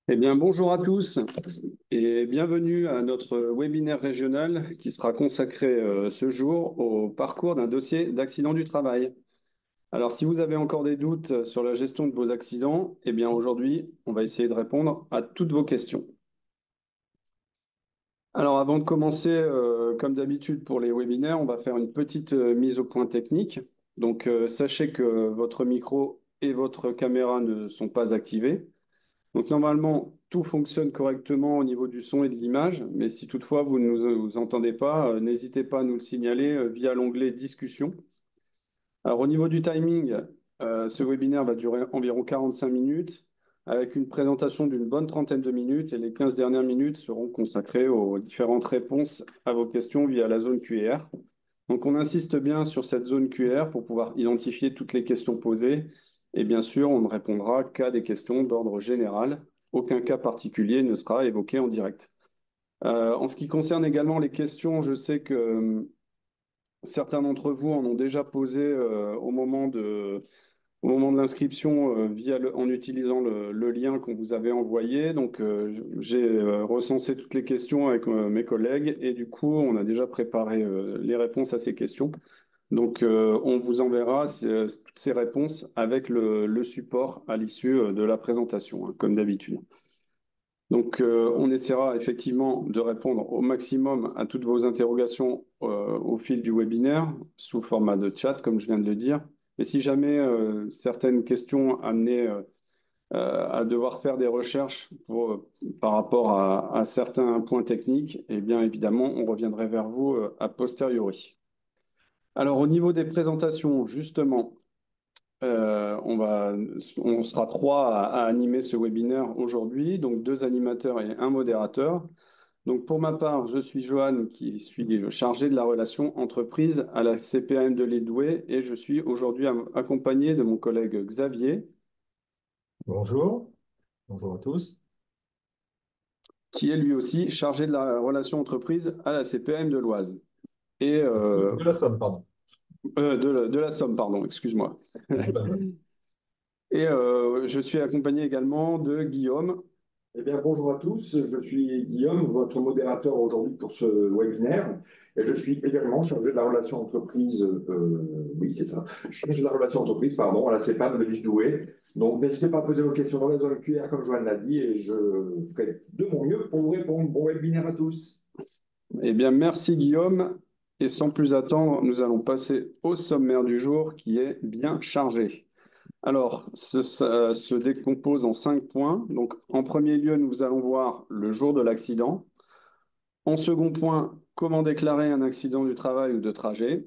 Eh bien, bonjour à tous et bienvenue à notre webinaire régional qui sera consacré ce jour au parcours d'un dossier d'accident du travail. Alors, si vous avez encore des doutes sur la gestion de vos accidents, eh bien, aujourd'hui, on va essayer de répondre à toutes vos questions. Alors, avant de commencer, comme d'habitude pour les webinaires, on va faire une petite mise au point technique. Donc, sachez que votre micro et votre caméra ne sont pas activés. Donc normalement, tout fonctionne correctement au niveau du son et de l'image, mais si toutefois vous ne nous entendez pas, n'hésitez pas à nous le signaler via l'onglet Discussion. Alors au niveau du timing, ce webinaire va durer environ 45 minutes, avec une présentation d'une bonne trentaine de minutes, et les 15 dernières minutes seront consacrées aux différentes réponses à vos questions via la zone QR. Donc on insiste bien sur cette zone QR pour pouvoir identifier toutes les questions posées. Et bien sûr, on ne répondra qu'à des questions d'ordre général. Aucun cas particulier ne sera évoqué en direct. En ce qui concerne également les questions, je sais que certains d'entre vous en ont déjà posé au moment de l'inscription en utilisant le lien qu'on vous avait envoyé. Donc, j'ai recensé toutes les questions avec mes collègues et du coup, on a déjà préparé les réponses à ces questions. Donc, on vous enverra toutes ces réponses avec le support à l'issue de la présentation, hein, comme d'habitude. Donc, on essaiera effectivement de répondre au maximum à toutes vos interrogations au fil du webinaire, sous format de chat, comme je viens de le dire. Et si jamais certaines questions amenaient à devoir faire des recherches par rapport à certains points techniques, eh bien évidemment, on reviendrait vers vous a posteriori. Alors, au niveau des présentations, justement, on sera trois à animer ce webinaire aujourd'hui, donc deux animateurs et un modérateur. Donc, pour ma part, je suis Johan, qui suis le chargé de la relation entreprise à la CPAM de l'Édoué, et je suis aujourd'hui accompagné de mon collègue Xavier, Bonjour, bonjour à tous. qui est lui aussi chargé de la relation entreprise à la CPAM de l'Oise. Et De la Somme, pardon. de la Somme, pardon, excuse-moi. Johan. Et je suis accompagné également de Guillaume. Eh bien, bonjour à tous, je suis Guillaume, votre modérateur aujourd'hui pour ce webinaire. Et je suis également chargé de la relation entreprise, oui, c'est ça, chargé de la relation entreprise, pardon, à la CEPAM de l'île Douai. Donc, n'hésitez pas à poser vos questions dans la zone QR, comme Joanne l'a dit, et je ferai de mon mieux pour vous répondre. Bon webinaire à tous. Eh bien, merci Guillaume. Et sans plus attendre, nous allons passer au sommaire du jour qui est bien chargé. Alors, ça se décompose en 5 points. Donc, en premier lieu, nous allons voir le jour de l'accident. En second point, comment déclarer un accident du travail ou de trajet.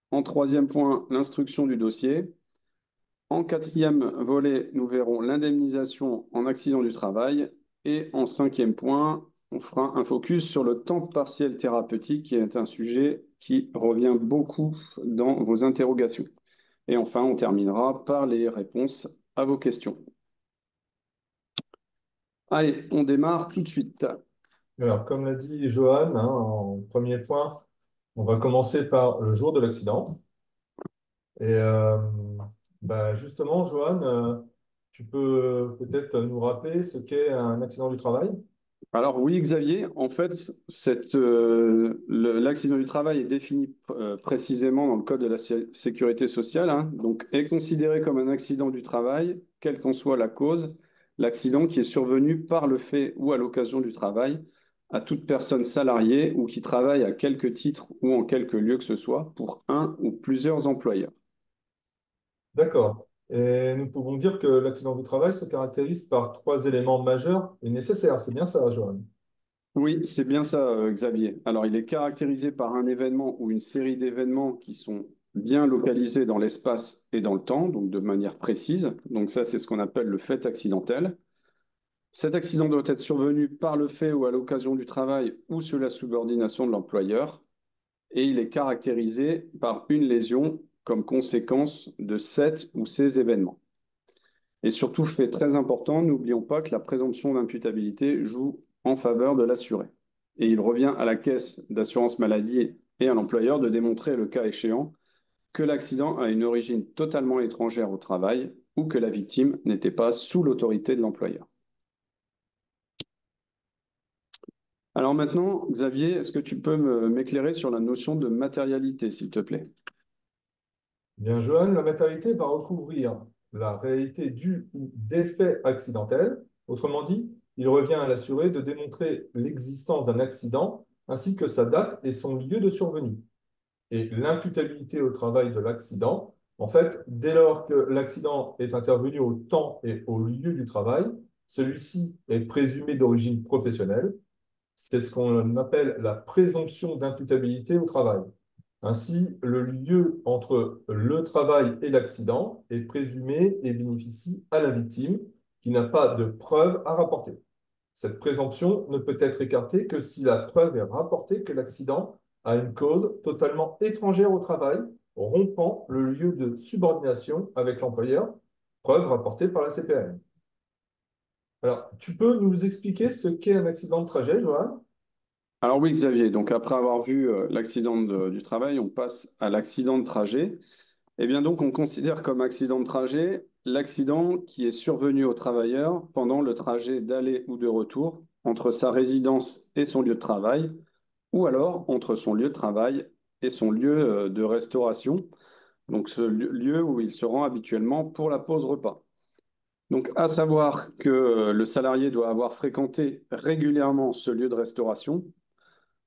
En troisième point, l'instruction du dossier. En quatrième volet, nous verrons l'indemnisation en accident du travail. Et en cinquième point, on fera un focus sur le temps partiel thérapeutique, qui est un sujet qui revient beaucoup dans vos interrogations. Et enfin, on terminera par les réponses à vos questions. Allez, on démarre tout de suite. Alors, comme l'a dit Johan, hein, en premier point, on va commencer par le jour de l'accident. Et justement, Johan, tu peux peut-être nous rappeler ce qu'est un accident du travail? Alors oui, Xavier, en fait, l'accident du travail est défini précisément dans le Code de la sécurité sociale, hein, donc est considéré comme un accident du travail, quelle qu'en soit la cause, l'accident qui est survenu par le fait ou à l'occasion du travail à toute personne salariée ou qui travaille à quelque titre ou en quelque lieu que ce soit pour un ou plusieurs employeurs. D'accord. Et nous pouvons dire que l'accident du travail se caractérise par trois éléments majeurs et nécessaires. C'est bien ça, Johan? Oui, c'est bien ça, Xavier. Alors, il est caractérisé par un événement ou une série d'événements qui sont bien localisés dans l'espace et dans le temps, donc de manière précise. Donc ça, c'est ce qu'on appelle le fait accidentel. Cet accident doit être survenu par le fait ou à l'occasion du travail ou sous la subordination de l'employeur. Et il est caractérisé par une lésion comme conséquence de cet ou ces événements. Et surtout, fait très important, n'oublions pas que la présomption d'imputabilité joue en faveur de l'assuré. Et il revient à la caisse d'assurance maladie et à l'employeur de démontrer, le cas échéant, que l'accident a une origine totalement étrangère au travail ou que la victime n'était pas sous l'autorité de l'employeur. Alors maintenant, Xavier, est-ce que tu peux m'éclairer sur la notion de matérialité, s'il te plaît? Bien, Johan, la matérialité va recouvrir la réalité due ou d'effets accidentels. Autrement dit, il revient à l'assuré de démontrer l'existence d'un accident ainsi que sa date et son lieu de survenue. Et l'imputabilité au travail de l'accident, en fait, dès lors que l'accident est intervenu au temps et au lieu du travail, celui-ci est présumé d'origine professionnelle. C'est ce qu'on appelle la présomption d'imputabilité au travail. Ainsi, le lieu entre le travail et l'accident est présumé et bénéficie à la victime qui n'a pas de preuve à rapporter. Cette présomption ne peut être écartée que si la preuve est rapportée que l'accident a une cause totalement étrangère au travail, rompant le lieu de subordination avec l'employeur, preuve rapportée par la CPM. Alors, tu peux nous expliquer ce qu'est un accident de trajet, Johan? Alors oui, Xavier, donc après avoir vu du travail, on passe à l'accident de trajet. Eh bien donc, on considère comme accident de trajet l'accident qui est survenu au travailleur pendant le trajet d'aller ou de retour entre sa résidence et son lieu de travail, ou alors entre son lieu de travail et son lieu de restauration, donc ce lieu où il se rend habituellement pour la pause repas. Donc, à savoir que le salarié doit avoir fréquenté régulièrement ce lieu de restauration.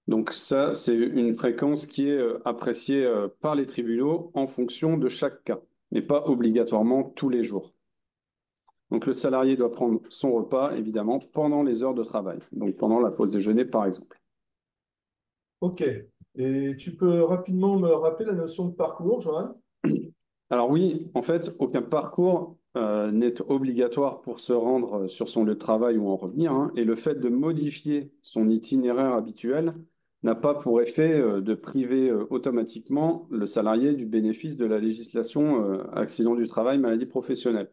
Donc ça, c'est une fréquence qui est appréciée par les tribunaux en fonction de chaque cas, mais pas obligatoirement tous les jours. Donc le salarié doit prendre son repas, évidemment, pendant les heures de travail, donc pendant la pause déjeuner, par exemple. Ok. Et tu peux rapidement me rappeler la notion de parcours, Johan? Alors oui, en fait, aucun parcours n'est obligatoire pour se rendre sur son lieu de travail ou en revenir, hein, et le fait de modifier son itinéraire habituel n'a pas pour effet de priver automatiquement le salarié du bénéfice de la législation accident du travail, maladie professionnelle.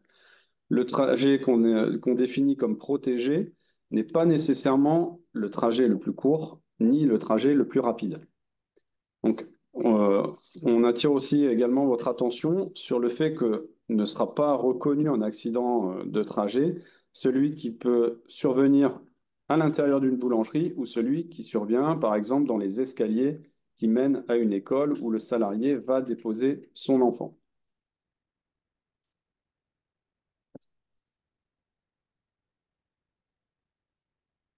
Le trajet qu'on définit comme protégé n'est pas nécessairement le trajet le plus court, ni le trajet le plus rapide. Donc, euh, on attire aussi également votre attention sur le fait que ne sera pas reconnu en accident de trajet celui qui peut survenir à l'intérieur d'une boulangerie ou celui qui survient, par exemple, dans les escaliers qui mènent à une école où le salarié va déposer son enfant.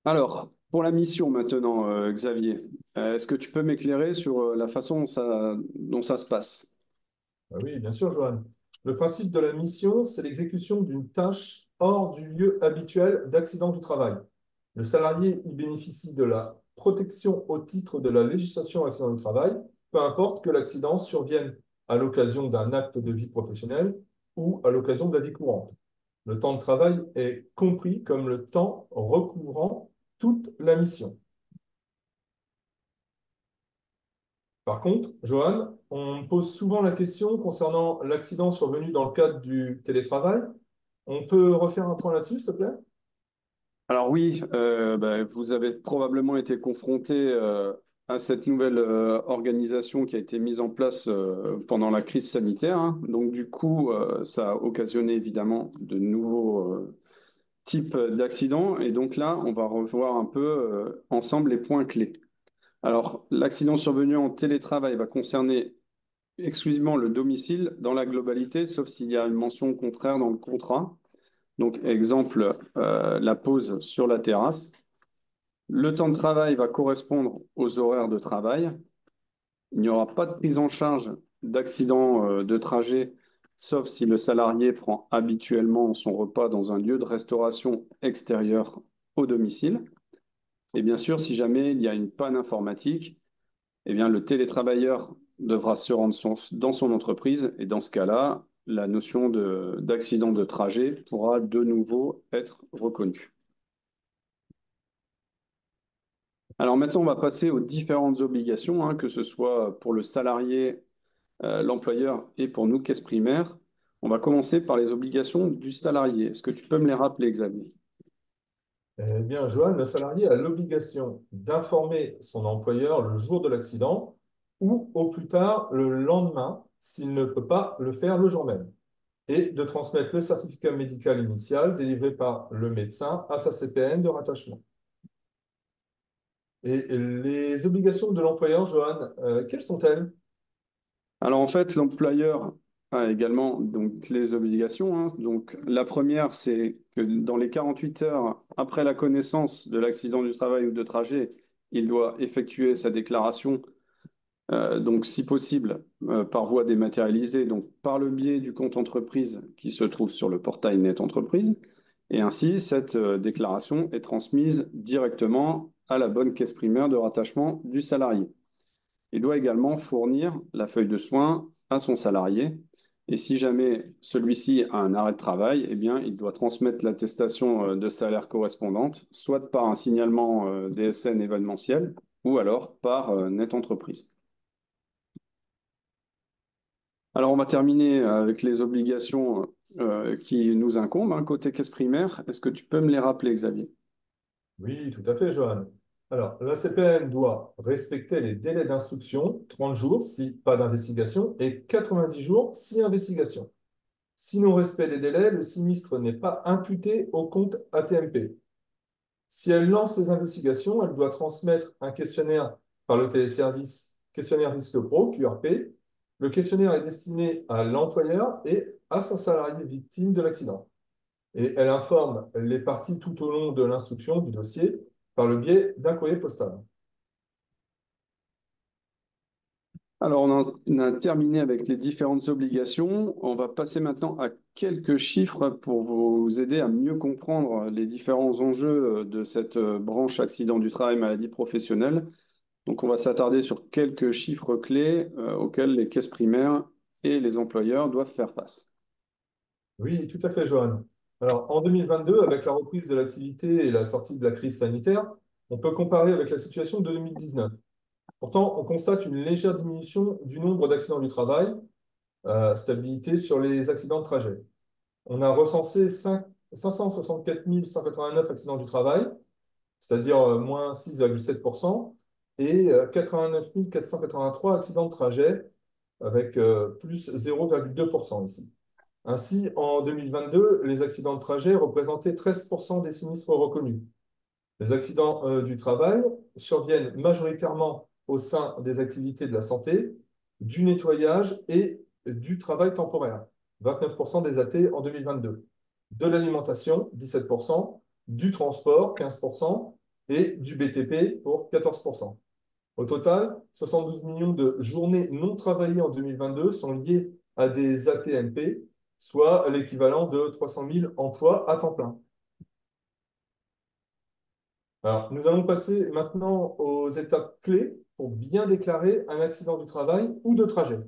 Alors, pour la mission maintenant, Xavier, est-ce que tu peux m'éclairer sur la façon dont ça se passe? Ah oui, bien sûr, Johan. Le principe de la mission, c'est l'exécution d'une tâche hors du lieu habituel d'accident du travail. Le salarié y bénéficie de la protection au titre de la législation accident du travail, peu importe que l'accident survienne à l'occasion d'un acte de vie professionnelle ou à l'occasion de la vie courante. Le temps de travail est compris comme le temps recouvrant toute la mission. Par contre, Johan, on me pose souvent la question concernant l'accident survenu dans le cadre du télétravail. On peut refaire un point là-dessus, s'il te plaît? Alors oui, vous avez probablement été confronté à cette nouvelle organisation qui a été mise en place pendant la crise sanitaire, hein. Donc du coup, ça a occasionné évidemment de nouveaux types d'accidents. Et donc là, on va revoir un peu ensemble les points clés. Alors, l'accident survenu en télétravail va concerner exclusivement le domicile dans la globalité, sauf s'il y a une mention contraire dans le contrat. Donc, exemple, la pause sur la terrasse. Le temps de travail va correspondre aux horaires de travail. Il n'y aura pas de prise en charge d'accident de trajet, sauf si le salarié prend habituellement son repas dans un lieu de restauration extérieur au domicile. Et bien sûr, si jamais il y a une panne informatique, eh bien, le télétravailleur devra se rendre dans son entreprise et dans ce cas-là, la notion d'accident de trajet pourra de nouveau être reconnue. Alors maintenant, on va passer aux différentes obligations, hein, que ce soit pour le salarié, l'employeur et pour nous, caisse primaire. On va commencer par les obligations du salarié. Est-ce que tu peux me les rappeler, Xavier? Eh bien, Johan, le salarié a l'obligation d'informer son employeur le jour de l'accident ou au plus tard le lendemain s'il ne peut pas le faire le jour même et de transmettre le certificat médical initial délivré par le médecin à sa CPN de rattachement. Et les obligations de l'employeur, Johan, quelles sont-elles? Alors en fait, l'employeur a également donc, les obligations, hein. Donc la première, c'est que dans les 48 heures après la connaissance de l'accident du travail ou de trajet, il doit effectuer sa déclaration, donc si possible par voie dématérialisée, donc par le biais du compte entreprise qui se trouve sur le portail Net Entreprise. Et ainsi, cette déclaration est transmise directement à la bonne caisse primaire de rattachement du salarié. Il doit également fournir la feuille de soins à son salarié. Et si jamais celui-ci a un arrêt de travail, eh bien, il doit transmettre l'attestation de salaire correspondante, soit par un signalement DSN événementiel, ou alors par Net Entreprise. Alors, on va terminer avec les obligations qui nous incombent, hein, côté caisse primaire. Est-ce que tu peux me les rappeler, Xavier? Oui, tout à fait, Johan. Alors, la CPM doit respecter les délais d'instruction, 30 jours si pas d'investigation et 90 jours si investigation. Si non-respect des délais, le sinistre n'est pas imputé au compte ATMP. Si elle lance les investigations, elle doit transmettre un questionnaire par le téléservice Questionnaire Risque Pro, QRP. Le questionnaire est destiné à l'employeur et à son salarié victime de l'accident. Et elle informe les parties tout au long de l'instruction du dossier par le biais d'un courrier postal. Alors, on a terminé avec les différentes obligations. On va passer maintenant à quelques chiffres pour vous aider à mieux comprendre les différents enjeux de cette branche accident du travail, maladie professionnelle. Donc, on va s'attarder sur quelques chiffres clés auxquels les caisses primaires et les employeurs doivent faire face. Oui, tout à fait, Johan. Alors, en 2022, avec la reprise de l'activité et la sortie de la crise sanitaire, on peut comparer avec la situation de 2019. Pourtant, on constate une légère diminution du nombre d'accidents du travail, stabilité sur les accidents de trajet. On a recensé 564 189 accidents du travail, c'est-à-dire moins 6,7%, et 89 483 accidents de trajet, avec plus 0,2% ici. Ainsi, en 2022, les accidents de trajet représentaient 13% des sinistres reconnus. Les accidents du travail surviennent majoritairement au sein des activités de la santé, du nettoyage et du travail temporaire, 29% des AT en 2022, de l'alimentation, 17%, du transport, 15%, et du BTP pour 14%. Au total, 72 millions de journées non travaillées en 2022 sont liées à des ATMP, soit l'équivalent de 300 000 emplois à temps plein. Alors, nous allons passer maintenant aux étapes clés pour bien déclarer un accident du travail ou de trajet.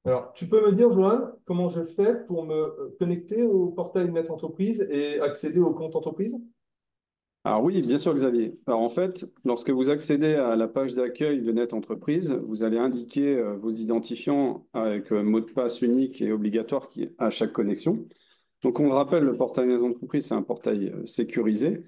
Alors, tu peux me dire, Johan, comment je fais pour me connecter au portail Net Entreprise et accéder au compte entreprise? Alors oui, bien sûr, Xavier. Alors en fait, lorsque vous accédez à la page d'accueil de Net Entreprise, vous allez indiquer vos identifiants avec mot de passe unique et obligatoire à chaque connexion. Donc on le rappelle, le portail Net Entreprise, c'est un portail sécurisé.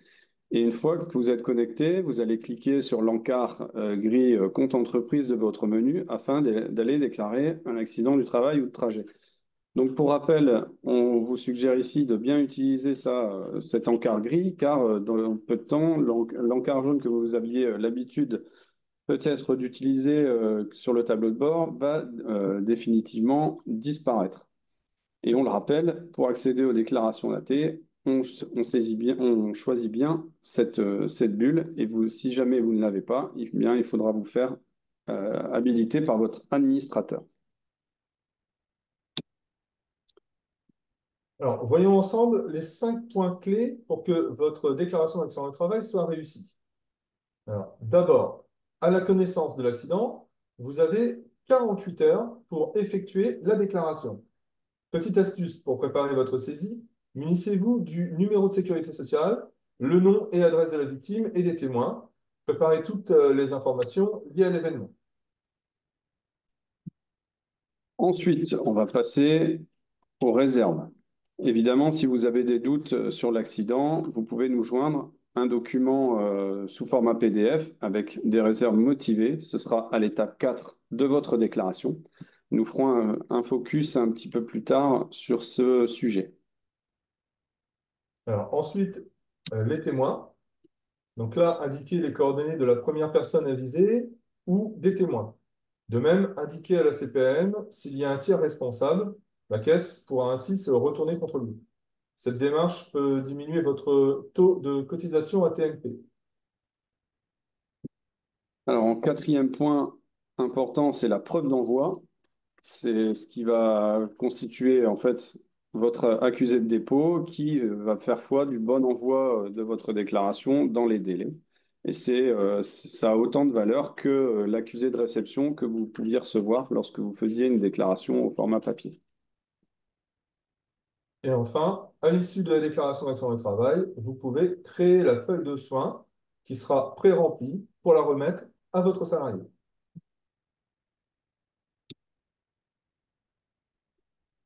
Et une fois que vous êtes connecté, vous allez cliquer sur l'encart gris compte entreprise de votre menu afin d'aller déclarer un accident du travail ou de trajet. Donc, pour rappel, on vous suggère ici de bien utiliser ça, cet encart gris, car dans peu de temps, l'encart jaune que vous aviez l'habitude peut-être d'utiliser sur le tableau de bord va définitivement disparaître. Et on le rappelle, pour accéder aux déclarations datées, on choisit bien cette bulle. Et vous, si jamais vous ne l'avez pas, eh bien, il faudra vous faire habiliter par votre administrateur. Alors, voyons ensemble les 5 points clés pour que votre déclaration d'accident du travail soit réussie. Alors, d'abord, à la connaissance de l'accident, vous avez 48 heures pour effectuer la déclaration. Petite astuce pour préparer votre saisie, munissez-vous du numéro de sécurité sociale, le nom et adresse de la victime et des témoins. Préparez toutes les informations liées à l'événement. Ensuite, on va passer aux réserves. Évidemment, si vous avez des doutes sur l'accident, vous pouvez nous joindre un document sous format PDF avec des réserves motivées. Ce sera à l'étape 4 de votre déclaration. Nous ferons un focus un petit peu plus tard sur ce sujet. Alors, ensuite, les témoins. Donc là, indiquez les coordonnées de la première personne avisée ou des témoins. De même, indiquez à la CPAM s'il y a un tiers responsable. La caisse pourra ainsi se retourner contre lui. Cette démarche peut diminuer votre taux de cotisation à TNP. Alors, en quatrième point important, c'est la preuve d'envoi. C'est ce qui va constituer en fait votre accusé de dépôt qui va faire foi du bon envoi de votre déclaration dans les délais. Et ça a autant de valeur que l'accusé de réception que vous pouviez recevoir lorsque vous faisiez une déclaration au format papier. Et enfin, à l'issue de la déclaration d'action de travail, vous pouvez créer la feuille de soins qui sera pré-remplie pour la remettre à votre salarié.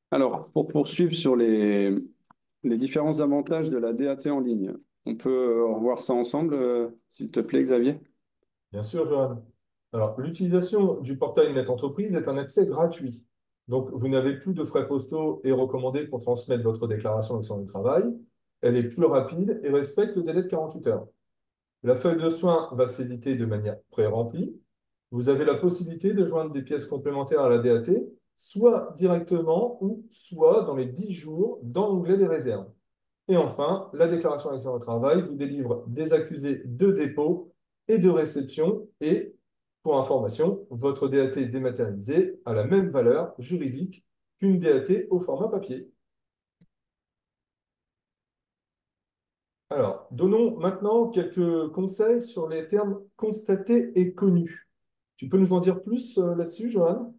Alors, pour poursuivre sur les différents avantages de la DAT en ligne, on peut revoir ça ensemble, s'il te plaît, Xavier? Bien sûr, Johan. Alors, l'utilisation du portail Net Entreprise est un accès gratuit. Donc, vous n'avez plus de frais postaux et recommandés pour transmettre votre déclaration d'action du travail. Elle est plus rapide et respecte le délai de 48 heures. La feuille de soins va s'éditer de manière pré-remplie. Vous avez la possibilité de joindre des pièces complémentaires à la DAT, soit directement ou soit dans les 10 jours dans l'onglet des réserves. Et enfin, la déclaration d'action au travail vous délivre des accusés de dépôt et de réception. Et, pour information, votre DAT dématérialisée a la même valeur juridique qu'une DAT au format papier. Alors, donnons maintenant quelques conseils sur les termes constatés et connus. Tu peux nous en dire plus là-dessus, Johan?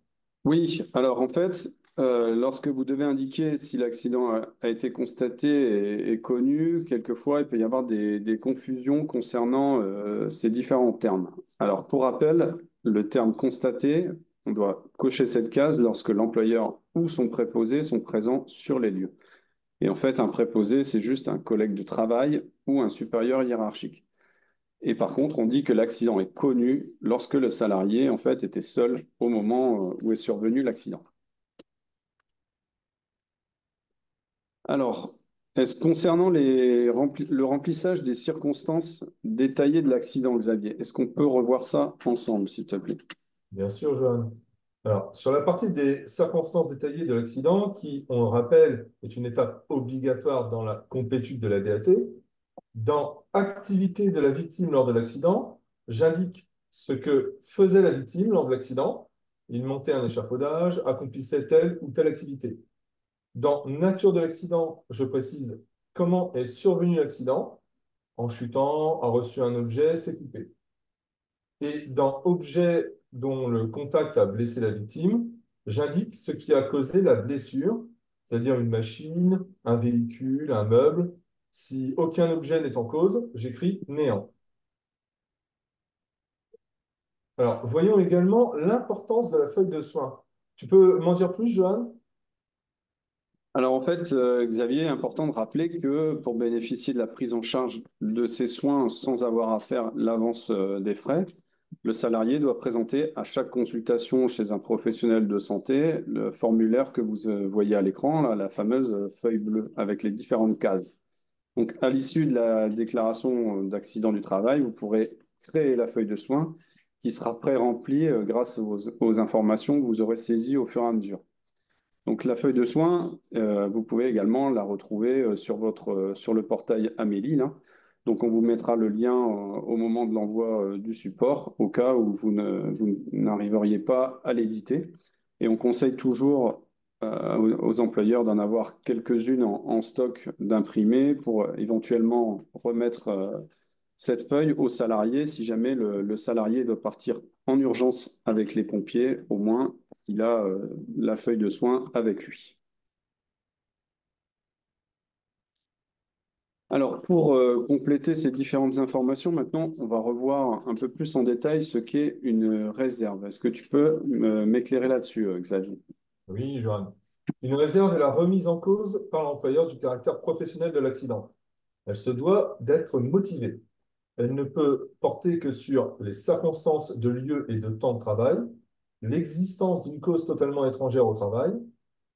Oui, alors en fait, lorsque vous devez indiquer si l'accident a été constaté et connu, quelquefois il peut y avoir des confusions concernant ces différents termes. Alors pour rappel, le terme constaté, on doit cocher cette case lorsque l'employeur ou son préposé sont présents sur les lieux. Et en fait, un préposé, c'est juste un collègue de travail ou un supérieur hiérarchique. Et par contre, on dit que l'accident est connu lorsque le salarié, en fait, était seul au moment où est survenu l'accident. Alors, concernant le remplissage des circonstances détaillées de l'accident, Xavier, est-ce qu'on peut revoir ça ensemble, s'il te plaît? Bien sûr, Johan. Alors, sur la partie des circonstances détaillées de l'accident, qui, on le rappelle, est une étape obligatoire dans la complétude de la DAT, dans activité de la victime lors de l'accident, j'indique ce que faisait la victime lors de l'accident. Il montait un échafaudage, accomplissait telle ou telle activité. Dans nature de l'accident, je précise comment est survenu l'accident. En chutant, a reçu un objet, s'est coupé. Et dans objet dont le contact a blessé la victime, j'indique ce qui a causé la blessure, c'est-à-dire une machine, un véhicule, un meuble. Si aucun objet n'est en cause, j'écris néant. Alors, voyons également l'importance de la feuille de soin. Tu peux m'en dire plus, Johan? Alors en fait, Xavier, important de rappeler que pour bénéficier de la prise en charge de ces soins sans avoir à faire l'avance des frais, le salarié doit présenter à chaque consultation chez un professionnel de santé le formulaire que vous voyez à l'écran, là, la fameuse feuille bleue avec les différentes cases. Donc à l'issue de la déclaration d'accident du travail, vous pourrez créer la feuille de soins qui sera pré-remplie grâce aux informations que vous aurez saisies au fur et à mesure. Donc la feuille de soins, vous pouvez également la retrouver sur le portail Amélie, là. Donc on vous mettra le lien au moment de l'envoi du support, au cas où vous n'arriveriez pas à l'éditer. Et on conseille toujours aux employeurs d'en avoir quelques-unes en stock d'imprimés pour éventuellement remettre cette feuille au salarié si jamais le salarié doit partir en urgence avec les pompiers, au moins il a la feuille de soins avec lui. Alors, pour compléter ces différentes informations, maintenant, on va revoir un peu plus en détail ce qu'est une réserve. Est-ce que tu peux m'éclairer là-dessus, Xavier? Oui, Johan. Une réserve est la remise en cause par l'employeur du caractère professionnel de l'accident. Elle se doit d'être motivée. Elle ne peut porter que sur les circonstances de lieu et de temps de travail, l'existence d'une cause totalement étrangère au travail,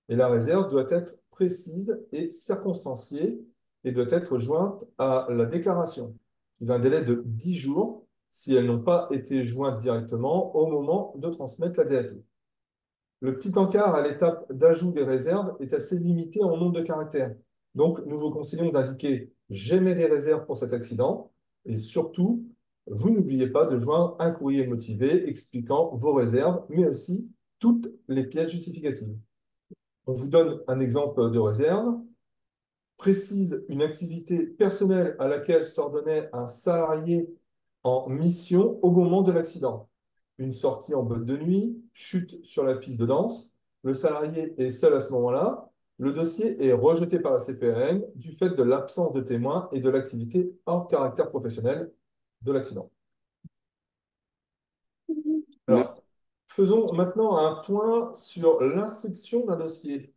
et la réserve doit être précise et circonstanciée et doit être jointe à la déclaration. sous un délai de 10 jours si elles n'ont pas été jointes directement au moment de transmettre la DAT. Le petit encart à l'étape d'ajout des réserves est assez limité en nombre de caractères. Donc, nous vous conseillons d'indiquer «J'émets des réserves pour cet accident» et surtout, vous n'oubliez pas de joindre un courrier motivé expliquant vos réserves, mais aussi toutes les pièces justificatives. On vous donne un exemple de réserve. Précise une activité personnelle à laquelle s'ordonnait un salarié en mission au moment de l'accident. Une sortie en boîte de nuit, chute sur la piste de danse. Le salarié est seul à ce moment-là. Le dossier est rejeté par la CPAM du fait de l'absence de témoins et de l'activité hors caractère professionnel de l'accident. Merci. Alors, faisons maintenant un point sur l'instruction d'un dossier.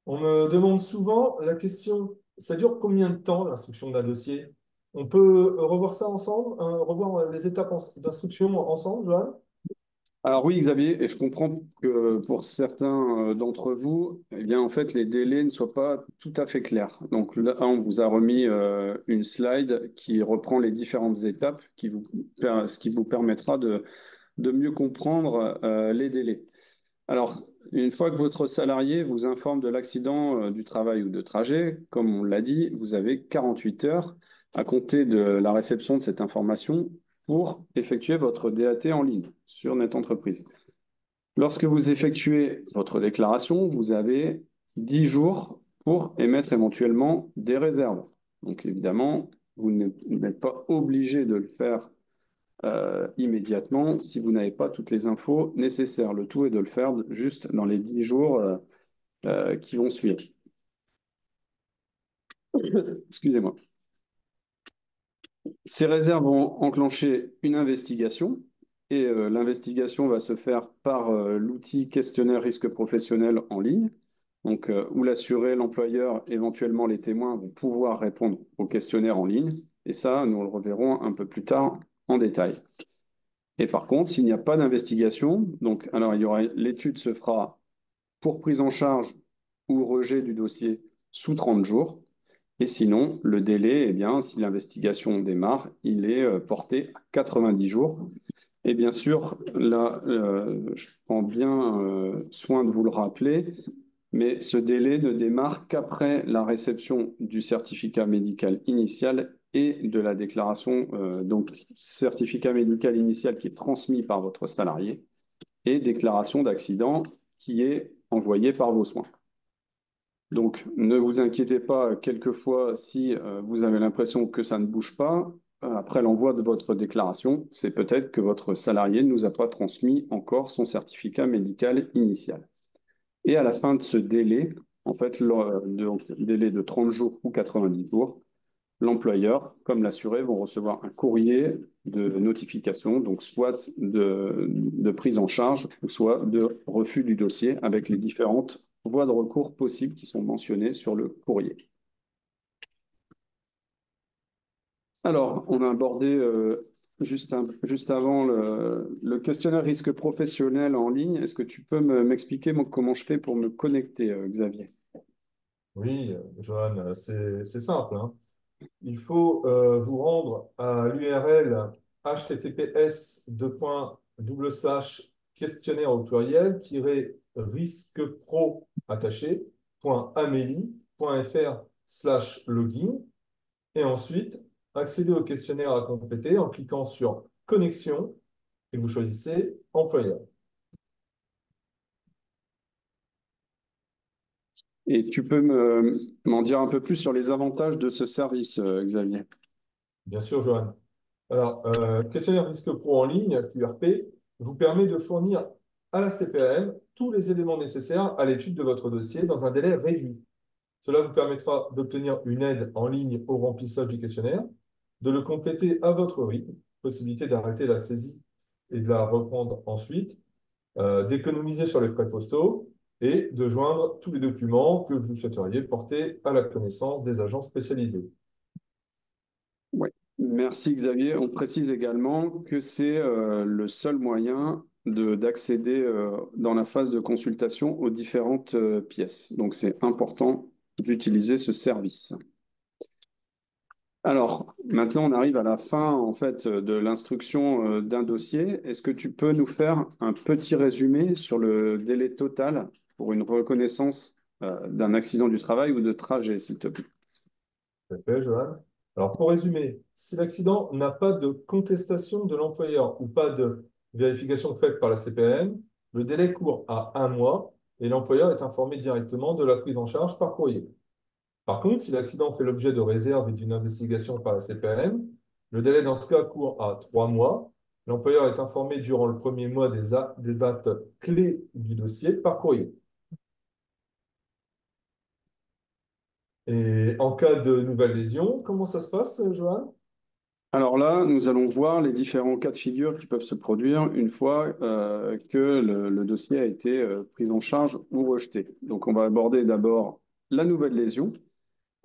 On me demande souvent la question, ça dure combien de temps l'instruction d'un dossier? On peut revoir ça ensemble, revoir les étapes d'instruction ensemble, Johan? Alors oui, Xavier, et je comprends que pour certains d'entre vous, eh bien, en fait, les délais ne soient pas tout à fait clairs. Donc là, on vous a remis une slide qui reprend les différentes étapes, ce qui vous permettra de mieux comprendre les délais. Alors, une fois que votre salarié vous informe de l'accident du travail ou de trajet, comme on l'a dit, vous avez 48 heures à compter de la réception de cette information pour effectuer votre DAT en ligne sur NetEntreprise. Lorsque vous effectuez votre déclaration, vous avez 10 jours pour émettre éventuellement des réserves. Donc évidemment, vous n'êtes pas obligé de le faire immédiatement si vous n'avez pas toutes les infos nécessaires. Le tout est de le faire juste dans les 10 jours qui vont suivre. Excusez-moi. Ces réserves vont enclencher une investigation et l'investigation va se faire par l'outil questionnaire risque professionnel en ligne, donc où l'assuré, l'employeur, éventuellement les témoins vont pouvoir répondre au questionnaire en ligne. Et ça, nous le reverrons un peu plus tard en détail. Et par contre, s'il n'y a pas d'investigation, donc alors l'étude se fera pour prise en charge ou rejet du dossier sous 30 jours. Et sinon, le délai, eh bien, si l'investigation démarre, il est porté à 90 jours. Et bien sûr, là, je prends bien soin de vous le rappeler, mais ce délai ne démarre qu'après la réception du certificat médical initial et de la déclaration, donc certificat médical initial qui est transmis par votre salarié et déclaration d'accident qui est envoyée par vos soins. Donc, ne vous inquiétez pas quelquefois si vous avez l'impression que ça ne bouge pas. Après l'envoi de votre déclaration, c'est peut-être que votre salarié ne nous a pas transmis encore son certificat médical initial. Et à la fin de ce délai, en fait, donc, délai de 30 jours ou 90 jours, l'employeur comme l'assuré vont recevoir un courrier de notification, donc soit de prise en charge, soit de refus du dossier avec les différentes voies de recours possibles qui sont mentionnées sur le courrier. Alors, on a abordé juste avant le questionnaire risque professionnel en ligne. Est-ce que tu peux m'expliquer comment je fais pour me connecter, Xavier? Oui, Johan, c'est simple, hein. Il faut vous rendre à l'URL https://questionnaire au pluriel risque pro attaché .amélie.fr/login et ensuite accéder au questionnaire à compléter en cliquant sur connexion et vous choisissez employeur. Et tu peux m'en dire un peu plus sur les avantages de ce service, Xavier? Bien sûr, Johan. Alors, questionnaire risque pro en ligne, QRP, vous permet de fournir à la CPAM tous les éléments nécessaires à l'étude de votre dossier dans un délai réduit. Cela vous permettra d'obtenir une aide en ligne au remplissage du questionnaire, de le compléter à votre rythme, possibilité d'arrêter la saisie et de la reprendre ensuite, d'économiser sur les frais postaux et de joindre tous les documents que vous souhaiteriez porter à la connaissance des agents spécialisés. Oui, merci Xavier. On précise également que c'est le seul moyen d'accéder dans la phase de consultation aux différentes pièces. Donc c'est important d'utiliser ce service. Alors, maintenant, on arrive à la fin, en fait, de l'instruction d'un dossier. Est-ce que tu peux nous faire un petit résumé sur le délai total pour une reconnaissance d'un accident du travail ou de trajet, s'il te plaît? Tout à fait, Johan. Alors, pour résumer, si l'accident n'a pas de contestation de l'employeur ou pas de vérification faite par la CPM, le délai court à 1 mois et l'employeur est informé directement de la prise en charge par courrier. Par contre, si l'accident fait l'objet de réserve et d'une investigation par la CPM, le délai dans ce cas court à 3 mois. L'employeur est informé durant le premier mois des dates clés du dossier par courrier. Et en cas de nouvelle lésion, comment ça se passe, Johan? Alors là, nous allons voir les différents cas de figure qui peuvent se produire une fois que le dossier a été pris en charge ou rejeté. Donc, on va aborder d'abord la nouvelle lésion.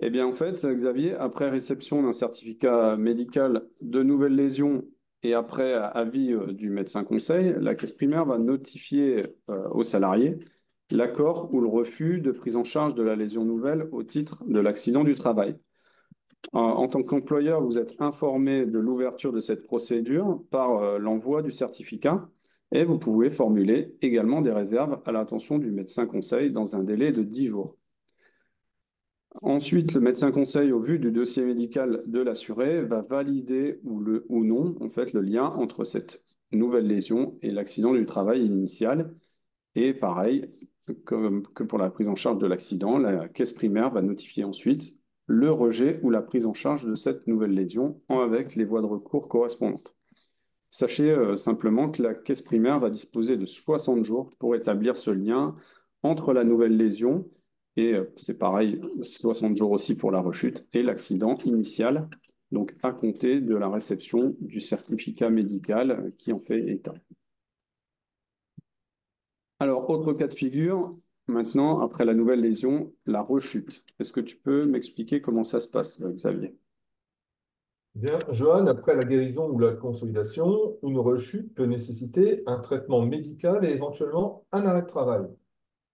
Eh bien, en fait, Xavier, après réception d'un certificat médical de nouvelle lésion et après avis du médecin conseil, la caisse primaire va notifier au salarié l'accord ou le refus de prise en charge de la lésion nouvelle au titre de l'accident du travail. En tant qu'employeur, vous êtes informé de l'ouverture de cette procédure par l'envoi du certificat et vous pouvez formuler également des réserves à l'attention du médecin conseil dans un délai de 10 jours. Ensuite, le médecin conseil, au vu du dossier médical de l'assuré, va valider ou non en fait, le lien entre cette nouvelle lésion et l'accident du travail initial. Et pareil, que pour la prise en charge de l'accident, la caisse primaire va notifier ensuite le rejet ou la prise en charge de cette nouvelle lésion avec les voies de recours correspondantes. Sachez simplement que la caisse primaire va disposer de 60 jours pour établir ce lien entre la nouvelle lésion et c'est pareil, 60 jours aussi pour la rechute et l'accident initial, donc à compter de la réception du certificat médical qui en fait état. Alors, autre cas de figure, maintenant, après la nouvelle lésion, la rechute. Est-ce que tu peux m'expliquer comment ça se passe, Xavier? Bien, Johan, après la guérison ou la consolidation, une rechute peut nécessiter un traitement médical et éventuellement un arrêt de travail.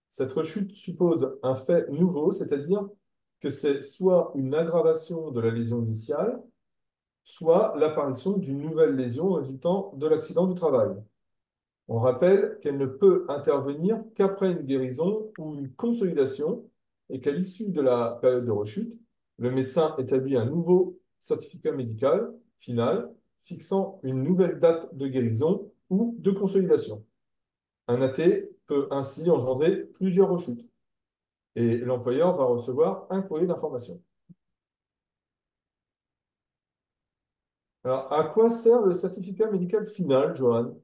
Cette rechute suppose un fait nouveau, c'est-à-dire que c'est soit une aggravation de la lésion initiale, soit l'apparition d'une nouvelle lésion résultant de l'accident du travail. On rappelle qu'elle ne peut intervenir qu'après une guérison ou une consolidation et qu'à l'issue de la période de rechute, le médecin établit un nouveau certificat médical final fixant une nouvelle date de guérison ou de consolidation. Un AT peut ainsi engendrer plusieurs rechutes et l'employeur va recevoir un courrier d'information. Alors, à quoi sert le certificat médical final, Johan?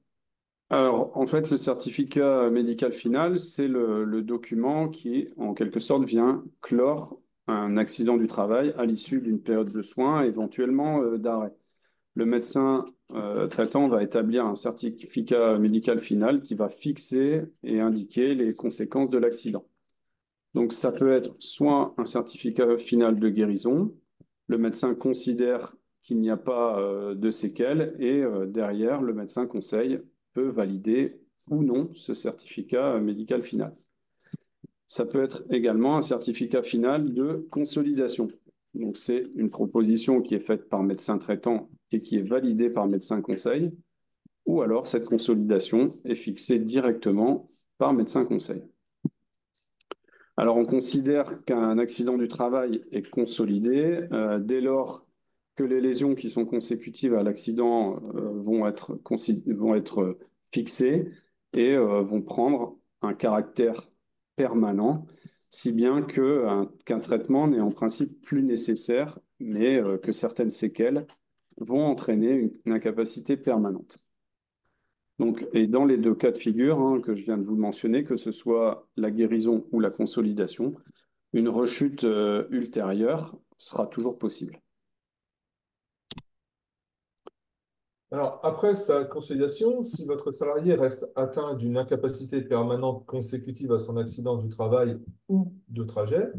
Alors, en fait, le certificat médical final, c'est le document qui, en quelque sorte, vient clore un accident du travail à l'issue d'une période de soins, éventuellement d'arrêt. Le médecin traitant va établir un certificat médical final qui va fixer et indiquer les conséquences de l'accident. Donc, ça peut être soit un certificat final de guérison, le médecin considère qu'il n'y a pas de séquelles et derrière, le médecin conseil peut valider ou non ce certificat médical final. Ça peut être également un certificat final de consolidation. Donc, c'est une proposition qui est faite par médecin traitant et qui est validée par médecin conseil, ou alors cette consolidation est fixée directement par médecin conseil. Alors, on considère qu'un accident du travail est consolidé dès lors que les lésions qui sont consécutives à l'accident vont être fixées et vont prendre un caractère permanent, si bien qu'un traitement n'est en principe plus nécessaire, mais que certaines séquelles vont entraîner une incapacité permanente. Donc, et dans les deux cas de figure que je viens de vous mentionner, que ce soit la guérison ou la consolidation, une rechute ultérieure sera toujours possible. Alors, après sa consolidation, si votre salarié reste atteint d'une incapacité permanente consécutive à son accident du travail ou de trajet,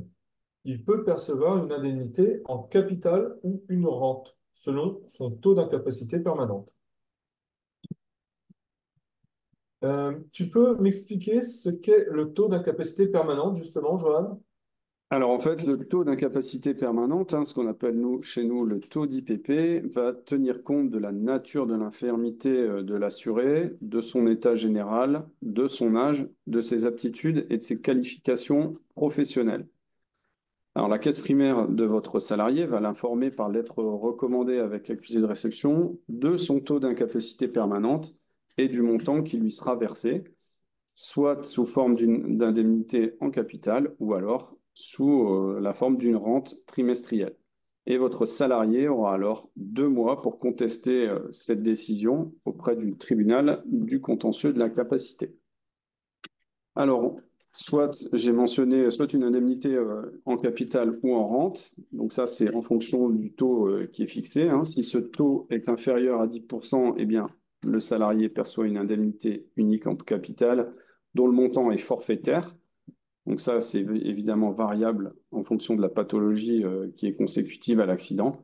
il peut percevoir une indemnité en capital ou une rente, selon son taux d'incapacité permanente. Tu peux m'expliquer ce qu'est le taux d'incapacité permanente, justement, Johan? Alors en fait, le taux d'incapacité permanente, hein, ce qu'on appelle chez nous le taux d'IPP, va tenir compte de la nature de l'infirmité de l'assuré, de son état général, de son âge, de ses aptitudes et de ses qualifications professionnelles. Alors la caisse primaire de votre salarié va l'informer par lettre recommandée avec l'accusé de réception de son taux d'incapacité permanente et du montant qui lui sera versé, soit sous forme d'indemnité en capital ou alors sous la forme d'une rente trimestrielle. Et votre salarié aura alors 2 mois pour contester cette décision auprès du tribunal du contentieux de l'incapacité. Alors, soit j'ai mentionné soit une indemnité en capital ou en rente. Donc ça, c'est en fonction du taux qui est fixé, hein. Si ce taux est inférieur à 10%, eh bien, le salarié perçoit une indemnité unique en capital dont le montant est forfaitaire. Donc ça, c'est évidemment variable en fonction de la pathologie qui est consécutive à l'accident.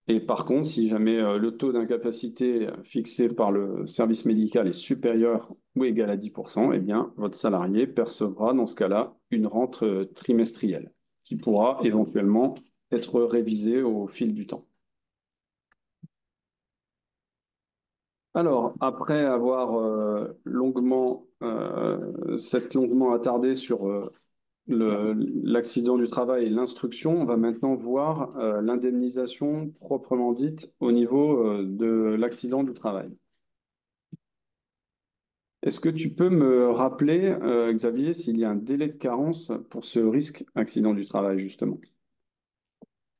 Et par contre, si jamais le taux d'incapacité fixé par le service médical est supérieur ou égal à 10%, eh bien, votre salarié percevra dans ce cas-là une rente trimestrielle qui pourra éventuellement être révisée au fil du temps. Alors, après avoir s'être longuement attardé sur l'accident du travail et l'instruction, on va maintenant voir l'indemnisation proprement dite au niveau de l'accident du travail. Est-ce que tu peux me rappeler, Xavier, s'il y a un délai de carence pour ce risque accident du travail, justement?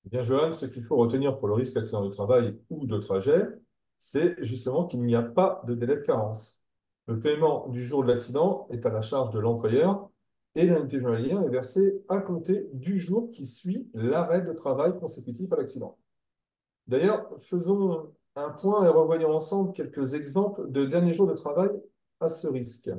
Eh bien, Johan, ce qu'il faut retenir pour le risque accident de travail ou de trajet, c'est justement qu'il n'y a pas de délai de carence. Le paiement du jour de l'accident est à la charge de l'employeur et l'indemnité journalière est versée à compter du jour qui suit l'arrêt de travail consécutif à l'accident. D'ailleurs, faisons un point et revoyons ensemble quelques exemples de derniers jours de travail à ce risque.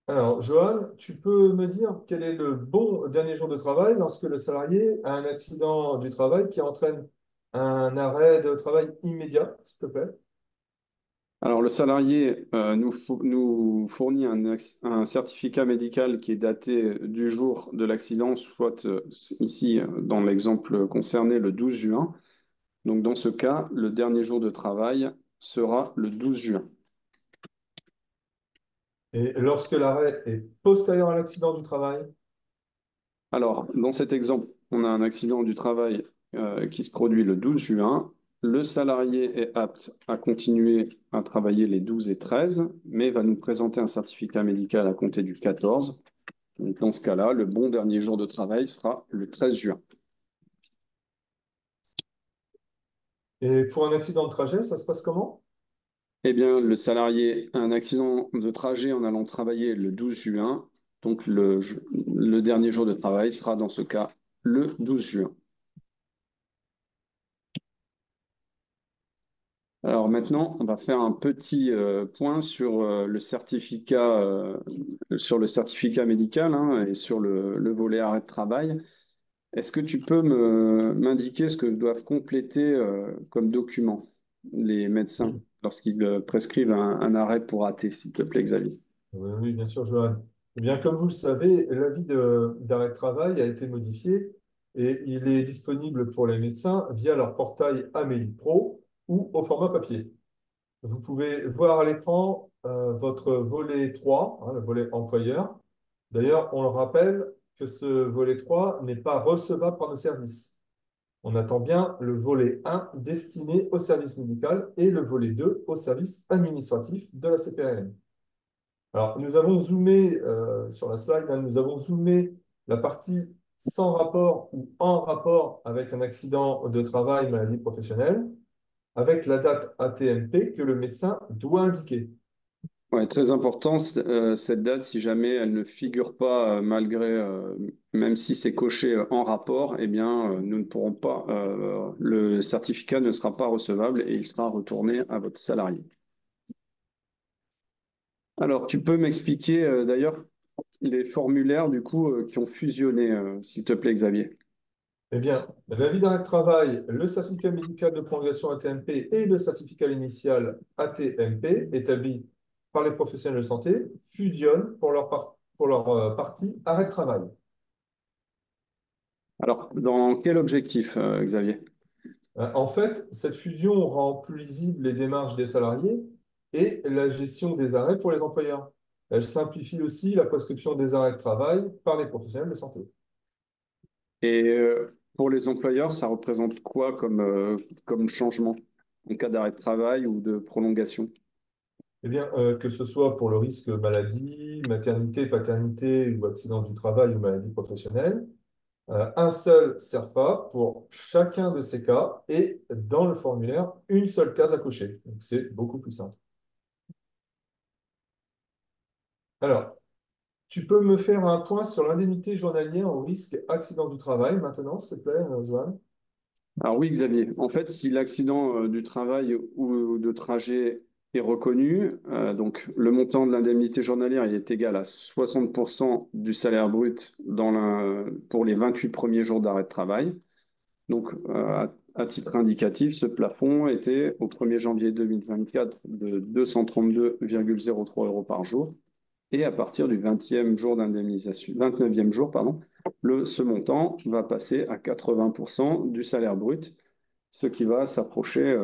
Alors, Johan, tu peux me dire quel est le bon dernier jour de travail lorsque le salarié a un accident du travail qui entraîne un arrêt de travail immédiat, s'il te plaît? Alors, le salarié nous fournit un certificat médical qui est daté du jour de l'accident, soit ici, dans l'exemple concerné, le 12 juin. Donc, dans ce cas, le dernier jour de travail sera le 12 juin. Et lorsque l'arrêt est postérieur à l'accident du travail, Alors, dans cet exemple, on a un accident du travail qui se produit le 12 juin. Le salarié est apte à continuer à travailler les 12 et 13, mais va nous présenter un certificat médical à compter du 14. Donc, dans ce cas-là, le bon dernier jour de travail sera le 13 juin. et pour un accident de trajet, ça se passe comment? Eh bien, le salarié a un accident de trajet en allant travailler le 12 juin. Donc, le dernier jour de travail sera dans ce cas le 12 juin. Alors maintenant, on va faire un petit point sur le certificat médical, hein, et sur le volet arrêt de travail. Est-ce que tu peux m'indiquer ce que doivent compléter comme document les médecins lorsqu'ils prescrivent un arrêt pour AT, s'il te plaît, Xavier? Oui, bien sûr, Johan. Eh bien, comme vous le savez, l'avis d'arrêt de travail a été modifié et il est disponible pour les médecins via leur portail Amélie Pro ou au format papier. Vous pouvez voir à l'écran votre volet 3, hein, le volet employeur. D'ailleurs, on le rappelle que ce volet 3 n'est pas recevable par nos services. On attend bien le volet 1 destiné au service médical et le volet 2 au service administratif de la CPRM. Alors, nous avons zoomé sur la slide, hein, nous avons zoomé la partie sans rapport ou en rapport avec un accident de travail, maladie professionnelle, avec la date ATMP que le médecin doit indiquer. Ouais, très important, cette date, si jamais elle ne figure pas, même si c'est coché en rapport, eh bien, nous ne pourrons pas, le certificat ne sera pas recevable et il sera retourné à votre salarié. Alors, tu peux m'expliquer d'ailleurs les formulaires du coup qui ont fusionné, s'il te plaît, Xavier. Eh bien, l'avis d'arrêt de travail, le certificat médical de prolongation ATMP et le certificat initial ATMP établi par les professionnels de santé fusionnent pour pour leur partie arrêt de travail. Alors, dans quel objectif, Xavier? En fait, cette fusion rend plus lisibles les démarches des salariés et la gestion des arrêts pour les employeurs. Elle simplifie aussi la prescription des arrêts de travail par les professionnels de santé. Et pour les employeurs, ça représente quoi comme changement en cas d'arrêt de travail ou de prolongation? Eh bien, que ce soit pour le risque maladie, maternité, paternité ou accident du travail ou maladie professionnelle, un seul CERFA pour chacun de ces cas et dans le formulaire, une seule case à cocher. Donc, c'est beaucoup plus simple. Alors, tu peux me faire un point sur l'indemnité journalière au risque accident du travail maintenant, s'il te plaît, Joanne? Alors oui, Xavier. En fait, si l'accident du travail ou de trajet est reconnu, donc le montant de l'indemnité journalière il est égal à 60% du salaire brut pour les 28 premiers jours d'arrêt de travail. Donc, à titre indicatif, ce plafond était au 1er janvier 2024 de 232,03 euros par jour. Et à partir du 20e jour d'indemnisation, 29e jour, pardon, ce montant va passer à 80% du salaire brut, ce qui va s'approcher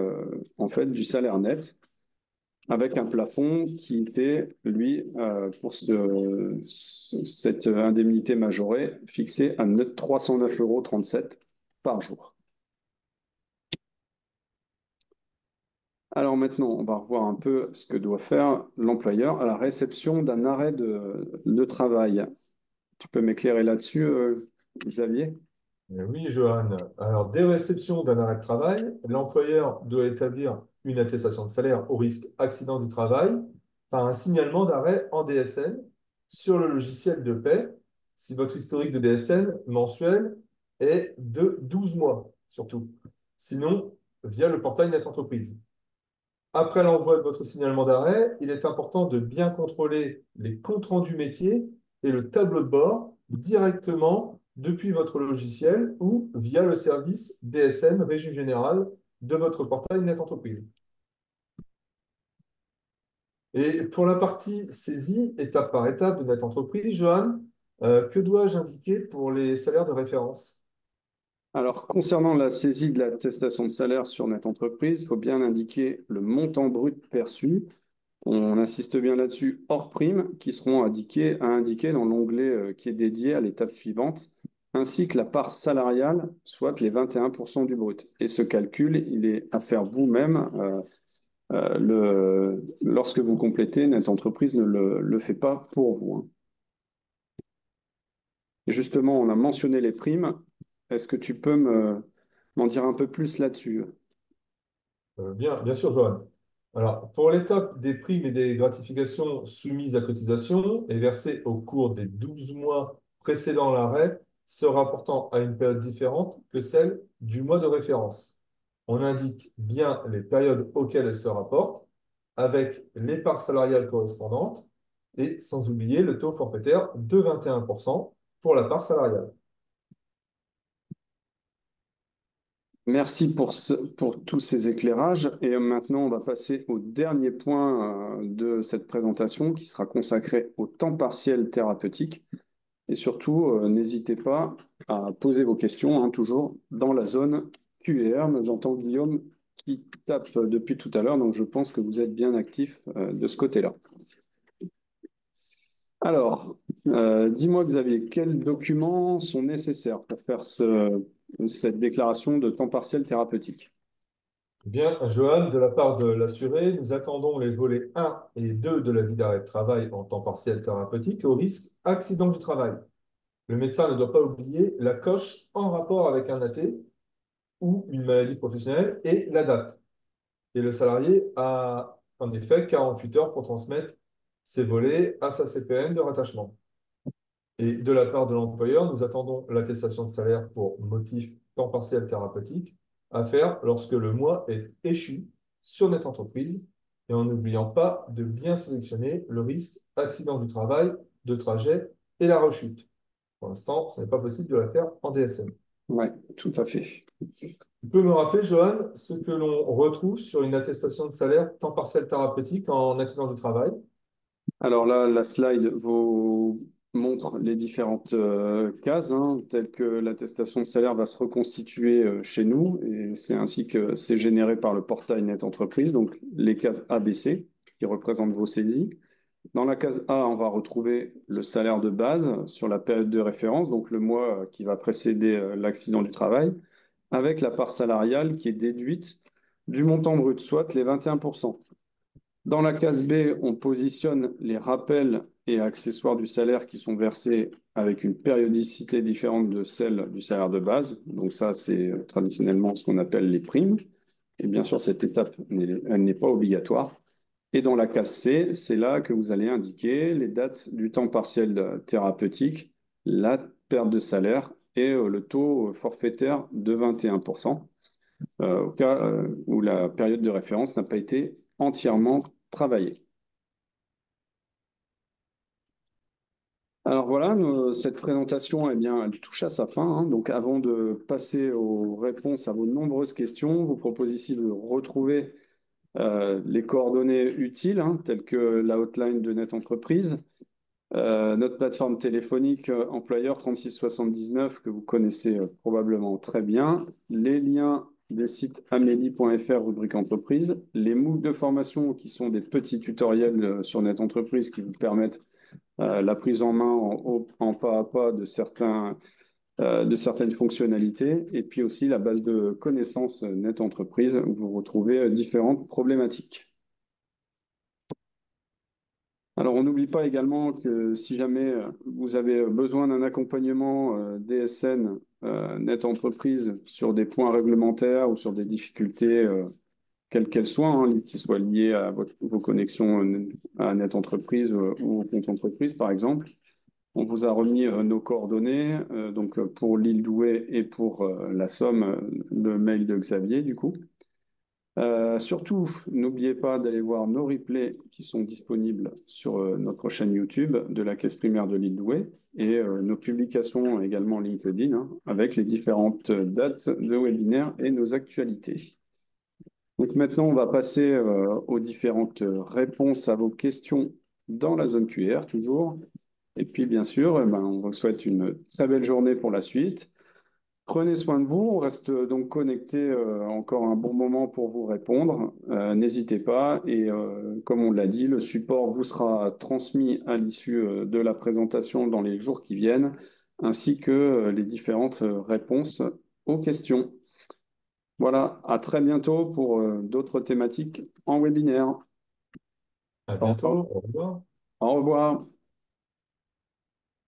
en fait du salaire net, avec un plafond qui était, lui, pour cette indemnité majorée, fixé à 309,37 € par jour. Alors maintenant, on va revoir un peu ce que doit faire l'employeur à la réception d'un arrêt de travail. Tu peux m'éclairer là-dessus, Xavier? Oui, Johan. Alors, dès réception d'un arrêt de travail, l'employeur doit établir une attestation de salaire au risque accident du travail par un signalement d'arrêt en DSN sur le logiciel de paie si votre historique de DSN mensuel est de 12 mois, surtout. Sinon, via le portail Net Entreprise. Après l'envoi de votre signalement d'arrêt, il est important de bien contrôler les comptes rendus métiers et le tableau de bord directement depuis votre logiciel ou via le service DSN Régime Générale de votre portail Net Entreprise. Et pour la partie saisie, étape par étape de Net Entreprise, Johan, que dois-je indiquer pour les salaires de référence? Alors, concernant la saisie de l'attestation de salaire sur Net Entreprise, il faut bien indiquer le montant brut perçu. On insiste bien là-dessus, hors prime, qui seront à indiquer dans l'onglet qui est dédié à l'étape suivante, ainsi que la part salariale, soit les 21% du brut. Et ce calcul, il est à faire vous-même. Lorsque vous complétez, Net Entreprise ne le fait pas pour vous, hein. Et justement, on a mentionné les primes. Est-ce que tu peux m'en dire un peu plus là-dessus? Bien sûr, Johan. Alors, pour l'étape des primes et des gratifications soumises à cotisation et versées au cours des 12 mois précédant l'arrêt, se rapportant à une période différente que celle du mois de référence. On indique bien les périodes auxquelles elles se rapportent, avec les parts salariales correspondantes, et sans oublier le taux forfaitaire de 21% pour la part salariale. Merci pour tous ces éclairages. Et maintenant, on va passer au dernier point de cette présentation qui sera consacré au temps partiel thérapeutique. Et surtout, n'hésitez pas à poser vos questions, hein, toujours dans la zone QR. Mais j'entends Guillaume qui tape depuis tout à l'heure, donc je pense que vous êtes bien actif de ce côté-là. Alors, dis-moi Xavier, quels documents sont nécessaires pour faire cette déclaration de temps partiel thérapeutique? Bien, Johan, de la part de l'assuré, nous attendons les volets 1 et 2 de l'avis d'arrêt de travail en temps partiel thérapeutique au risque accident du travail. Le médecin ne doit pas oublier la coche en rapport avec un AT ou une maladie professionnelle et la date. Et le salarié a en effet 48 heures pour transmettre ces volets à sa CPN de rattachement. Et de la part de l'employeur, nous attendons l'attestation de salaire pour motif temps partiel thérapeutique à faire lorsque le mois est échu sur notre entreprise et en n'oubliant pas de bien sélectionner le risque accident du travail, de trajet et la rechute. Pour l'instant, ce n'est pas possible de la faire en DSM. Oui, tout à fait. Tu peux me rappeler, Johan, ce que l'on retrouve sur une attestation de salaire temps partiel thérapeutique en accident du travail? Alors là, la slide vous montre les différentes cases, hein, telles que l'attestation de salaire va se reconstituer chez nous, et c'est ainsi que c'est généré par le portail Net Entreprise, donc les cases A, B, C, qui représentent vos saisies. Dans la case A, on va retrouver le salaire de base sur la période de référence, donc le mois qui va précéder l'accident du travail, avec la part salariale qui est déduite du montant brut, soit les 21%. Dans la case B, on positionne les rappels et accessoires du salaire qui sont versés avec une périodicité différente de celle du salaire de base. Donc ça, c'est traditionnellement ce qu'on appelle les primes. Et bien sûr, cette étape, elle n'est pas obligatoire. Et dans la case C, c'est là que vous allez indiquer les dates du temps partiel thérapeutique, la perte de salaire et le taux forfaitaire de 21%, au cas où la période de référence n'a pas été entièrement travaillée. Alors voilà, cette présentation, eh bien, elle touche à sa fin, hein. Donc avant de passer aux réponses à vos nombreuses questions, je vous propose ici de retrouver les coordonnées utiles, hein, telles que la hotline de Net Entreprise, notre plateforme téléphonique employeur 3679 que vous connaissez probablement très bien, les liens des sites amélie.fr rubrique entreprise, les MOOC de formation qui sont des petits tutoriels sur Net Entreprise qui vous permettent la prise en main en pas à pas de certaines fonctionnalités, et puis aussi la base de connaissances Net Entreprise où vous retrouvez différentes problématiques. Alors, on n'oublie pas également que si jamais vous avez besoin d'un accompagnement DSN Net Entreprise sur des points réglementaires ou sur des difficultés, quelles qu'elles soient, hein, qui soient liées à vos connexions à Net Entreprise ou au compte entreprise, par exemple, on vous a remis nos coordonnées, donc pour l'île Douai et pour la Somme, le mail de Xavier, du coup. Surtout, n'oubliez pas d'aller voir nos replays qui sont disponibles sur notre chaîne YouTube de la Caisse primaire de l'île Douai et nos publications également LinkedIn, hein, avec les différentes dates de webinaire et nos actualités. Donc maintenant, on va passer aux différentes réponses à vos questions dans la zone QR, toujours. Et puis, bien sûr, on vous souhaite une très belle journée pour la suite. Prenez soin de vous, on reste donc connecté encore un bon moment pour vous répondre. N'hésitez pas et comme on l'a dit, le support vous sera transmis à l'issue de la présentation dans les jours qui viennent, ainsi que les différentes réponses aux questions. Voilà, à très bientôt pour d'autres thématiques en webinaire. À bientôt. Au revoir. Au revoir.